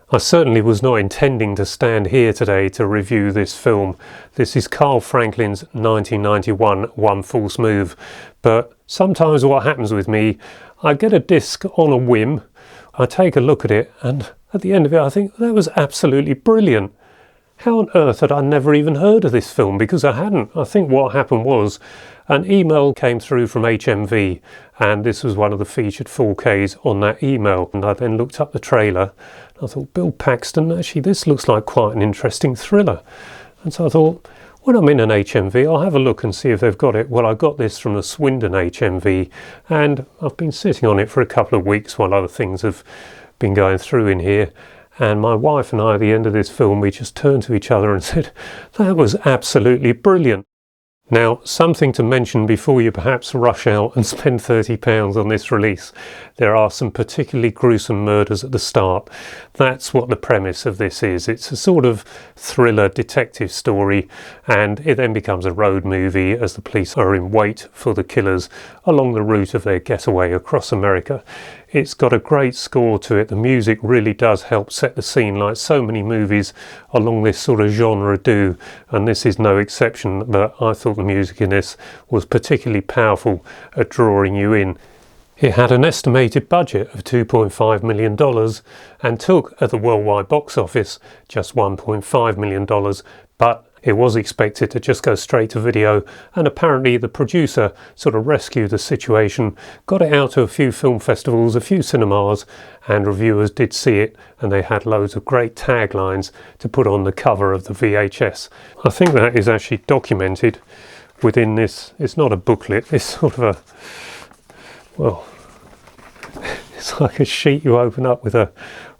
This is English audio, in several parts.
I certainly was not intending to stand here today to review this film. This is Carl Franklin's 1991 One False Move. But sometimes what happens with me, I get a disc on a whim, I take a look at it, and at the end of it I think that was absolutely brilliant. How on earth had I never even heard of this film? Because I hadn't. I think what happened was an email came through from HMV, and this was one of the featured 4Ks on that email. And I then looked up the trailer. I thought, Bill Paxton, actually this looks like quite an interesting thriller. And so I thought, when I'm in an HMV, I'll have a look and see if they've got it. Well, I got this from the Swindon HMV, and I've been sitting on it for a couple of weeks while other things have been going through in here. And my wife and I, at the end of this film, we just turned to each other and said, that was absolutely brilliant. Now, something to mention before you perhaps rush out and spend £30 on this release. There are some particularly gruesome murders at the start. That's what the premise of this is. It's a sort of thriller detective story, and it then becomes a road movie as the police are in wait for the killers along the route of their getaway across America. It's got a great score to it. The music really does help set the scene, like so many movies along this sort of genre do, and this is no exception. But I thought the music in this was particularly powerful at drawing you in. It had an estimated budget of $2.5 million and took, at the worldwide box office, just $1.5 million, but it was expected to just go straight to video, and apparently the producer sort of rescued the situation, got it out to a few film festivals, a few cinemas, and reviewers did see it, and they had loads of great taglines to put on the cover of the VHS. I think that is actually documented within this. It's not a booklet, it's sort of a, well, it's like a sheet you open up with a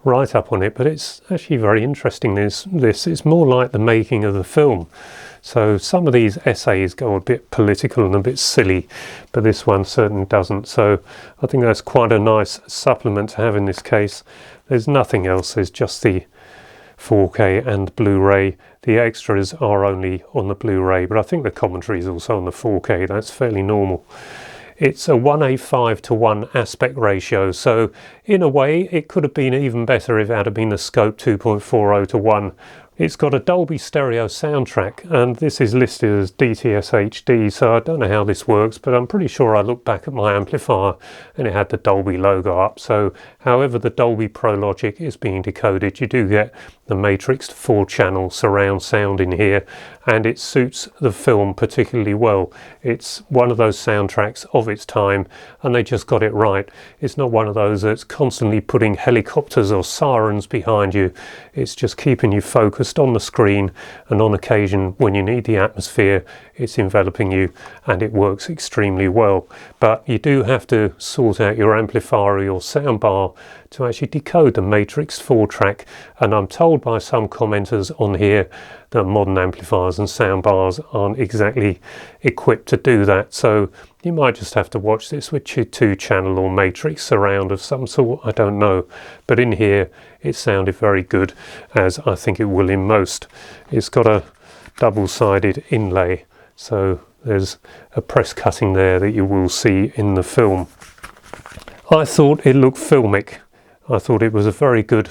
write-up on it, but it's actually very interesting. This it's more like the making of the film. So some of these essays go a bit political and a bit silly, but this one certainly doesn't. So I think that's quite a nice supplement to have in this case. There's nothing else, there's just the 4K and Blu-ray. The extras are only on the Blu-ray, but I think the commentary is also on the 4K. That's fairly normal. It's a 1:5 to 1 aspect ratio, so in a way it could have been even better if it had been the scope 2.40 to 1. It's got a Dolby Stereo soundtrack, and this is listed as DTS-HD, so I don't know how this works, but I'm pretty sure I looked back at my amplifier and it had the Dolby logo up. So however the Dolby Pro Logic is being decoded, you do get the matrixed 4-channel surround sound in here, and it suits the film particularly well. It's one of those soundtracks of its time, and they just got it right. It's not one of those that's constantly putting helicopters or sirens behind you. It's just keeping you focused on the screen, and on occasion when you need the atmosphere, it's enveloping you, and it works extremely well. But you do have to sort out your amplifier or your soundbar to actually decode the matrix 4-track, and I'm told by some commenters on here that modern amplifiers and soundbars aren't exactly equipped to do that, so you might just have to watch this with your 2-channel or matrix surround of some sort, I don't know. But in here it sounded very good, as I think it will in most. It's got a double-sided inlay, so there's a press cutting there that you will see in the film. I thought it looked filmic. I thought it was a very good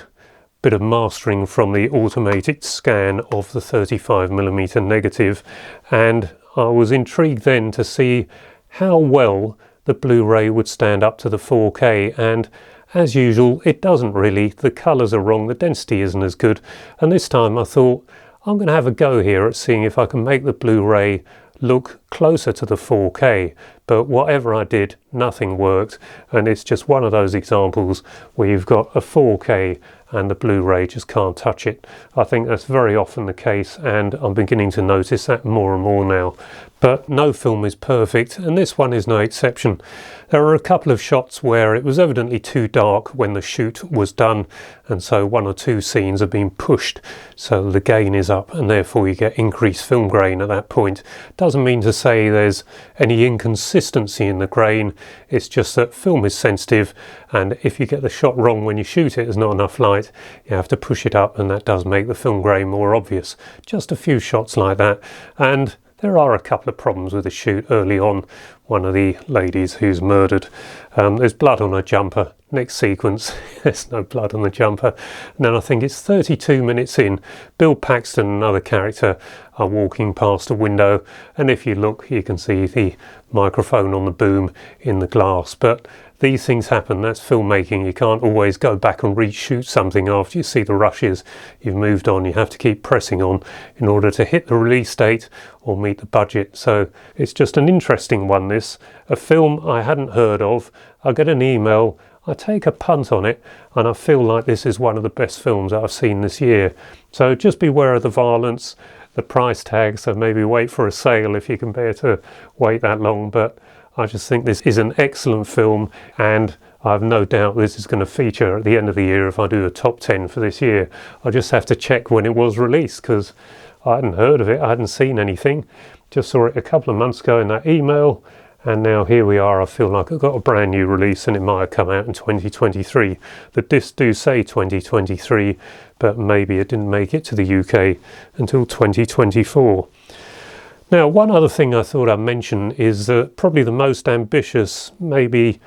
bit of mastering from the automated scan of the 35mm negative, and I was intrigued then to see how well the Blu-ray would stand up to the 4K, and as usual it doesn't really. The colours are wrong, the density isn't as good, and this time I thought I'm going to have a go here at seeing if I can make the Blu-ray look closer to the 4K, but whatever I did, nothing worked, and it's just one of those examples where you've got a 4K and the Blu-ray just can't touch it. I think that's very often the case, and I'm beginning to notice that more and more now. But no film is perfect, and this one is no exception. There are a couple of shots where it was evidently too dark when the shoot was done, and so 1 or 2 scenes have been pushed, so the gain is up, and therefore you get increased film grain at that point. Doesn't mean to say there's any inconsistency in the grain, it's just that film is sensitive, and if you get the shot wrong when you shoot it, there's not enough light, you have to push it up, and that does make the film grain more obvious. Just a few shots like that, and There are a couple of problems with the shoot early on. One of the ladies who's murdered, there's blood on her jumper. Next sequence, there's no blood on the jumper. And then I think it's 32 minutes in, Bill Paxton, another character, are walking past a window, and if you look you can see the microphone on the boom in the glass. But these things happen, that's filmmaking. You can't always go back and reshoot something after you see the rushes. You've moved on, you have to keep pressing on in order to hit the release date or meet the budget. So it's just an interesting one, this. A film I hadn't heard of. I get an email, I take a punt on it, and I feel like this is one of the best films I've seen this year. So just beware of the violence, the price tag, so maybe wait for a sale if you can bear to wait that long. But I just think this is an excellent film, and I have no doubt this is going to feature at the end of the year if I do a top 10 for this year. I just have to check when it was released, because I hadn't heard of it, I hadn't seen anything. Just saw it a couple of months ago in that email, and now here we are. I feel like I've got a brand new release, and it might have come out in 2023. The discs do say 2023, but maybe it didn't make it to the UK until 2024. Now, one other thing I thought I'd mention is probably the most ambitious, maybe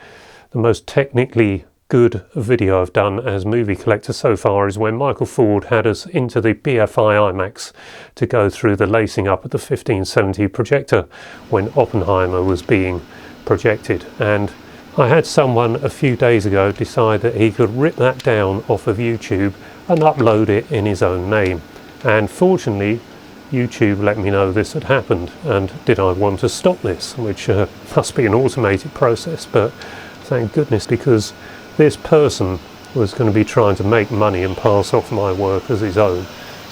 the most technically good video I've done as movie collector so far is when Michael Ford had us into the BFI IMAX to go through the lacing up at the 1570 projector when Oppenheimer was being projected. And I had someone a few days ago decide that he could rip that down off of YouTube and upload it in his own name. And fortunately, YouTube let me know this had happened, and did I want to stop this, which must be an automated process, but thank goodness, because this person was going to be trying to make money and pass off my work as his own.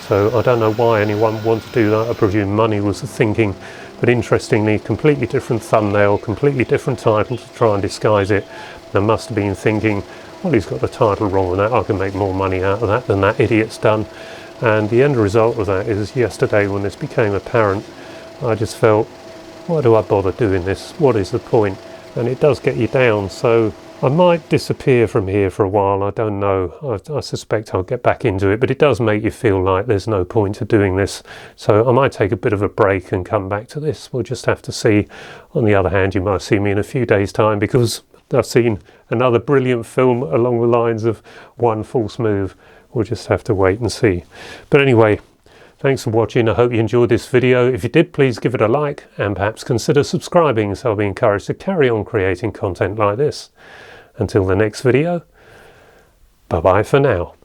So I don't know why anyone would want to do that. I presume money was the thinking, but interestingly, completely different thumbnail, completely different title to try and disguise it. They must have been thinking, well, he's got the title wrong on that, I can make more money out of that than that idiot's done. And the end result of that is yesterday, when this became apparent, I just felt, why do I bother doing this? What is the point? And it does get you down. So I might disappear from here for a while, I don't know. I suspect I'll get back into it, but it does make you feel like there's no point to doing this. So I might take a bit of a break and come back to this. We'll just have to see. On the other hand, you might see me in a few days' time, because I've seen another brilliant film along the lines of One False Move. We'll just have to wait and see. But anyway, thanks for watching. I hope you enjoyed this video. If you did, please give it a like and perhaps consider subscribing, so I'll be encouraged to carry on creating content like this. Until the next video, bye bye for now.